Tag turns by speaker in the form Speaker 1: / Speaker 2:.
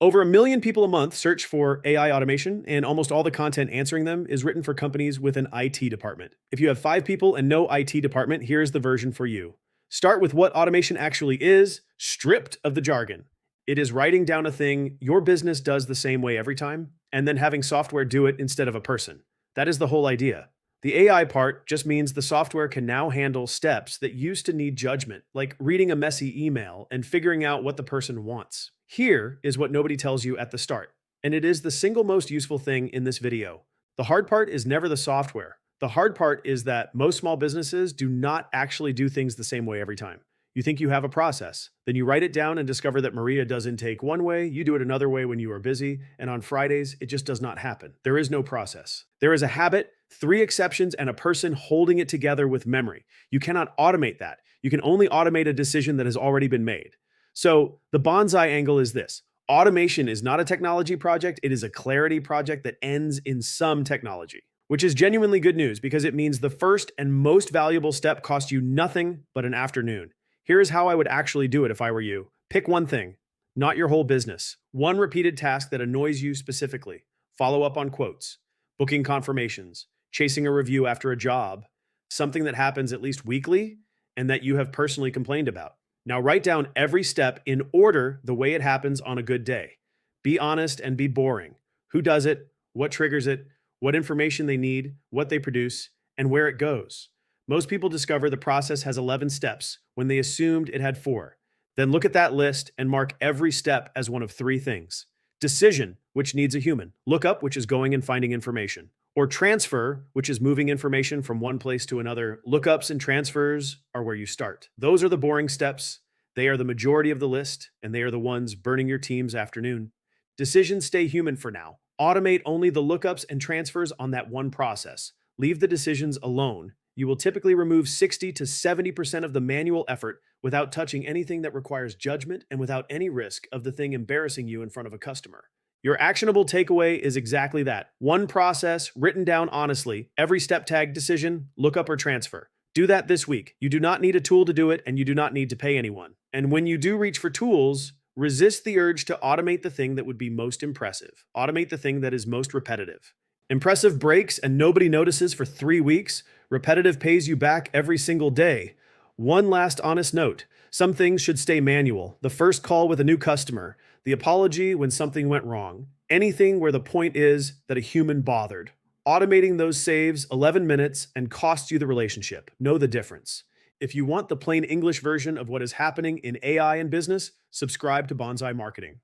Speaker 1: Over a million people a month search for AI automation, and almost all the content answering them is written for companies with an IT department. If you have 5 people and no IT department, here's the version for you. Start with what automation actually is, stripped of the jargon. It is writing down a thing your business does the same way every time, and then having software do it instead of a person. That is the whole idea. The AI part just means the software can now handle steps that used to need judgment, like reading a messy email and figuring out what the person wants. Here is what nobody tells you at the start, and it is the single most useful thing in this video. The hard part is never the software. The hard part is that most small businesses do not actually do things the same way every time. You think you have a process, then you write it down and discover that Maria does intake one way, you do it another way when you are busy, and on Fridays, it just does not happen. There is no process. There is a habit, 3 exceptions, and a person holding it together with memory. You cannot automate that. You can only automate a decision that has already been made. So the Bonsai angle is this. Automation is not a technology project, it is a clarity project that ends in some technology, which is genuinely good news because it means the first and most valuable step cost you nothing but an afternoon. Here is how I would actually do it if I were you. Pick one thing, not your whole business. One repeated task that annoys you specifically. Follow up on quotes, booking confirmations, chasing a review after a job, something that happens at least weekly and that you have personally complained about. Now write down every step in order the way it happens on a good day. Be honest and be boring. Who does it? What triggers it? What information they need? What they produce? And where it goes. Most people discover the process has 11 steps when they assumed it had 4. Then look at that list and mark every step as one of 3 things. Decision, which needs a human. Lookup, which is going and finding information. Or transfer, which is moving information from one place to another. Lookups and transfers are where you start. Those are the boring steps. They are the majority of the list, and they are the ones burning your team's afternoon. Decisions stay human for now. Automate only the lookups and transfers on that one process. Leave the decisions alone. You will typically remove 60 to 70% of the manual effort without touching anything that requires judgment and without any risk of the thing embarrassing you in front of a customer. Your actionable takeaway is exactly that. One process written down honestly, every step tag decision, lookup or transfer. Do that this week. You do not need a tool to do it, and you do not need to pay anyone. And when you do reach for tools, resist the urge to automate the thing that would be most impressive. Automate the thing that is most repetitive. Impressive breaks and nobody notices for 3 weeks. Repetitive pays you back every single day. One last honest note. Some things should stay manual. The first call with a new customer. The apology when something went wrong. Anything where the point is that a human bothered. Automating those saves 11 minutes and costs you the relationship. Know the difference. If you want the plain English version of what is happening in AI and business, subscribe to Bonsai Marketing.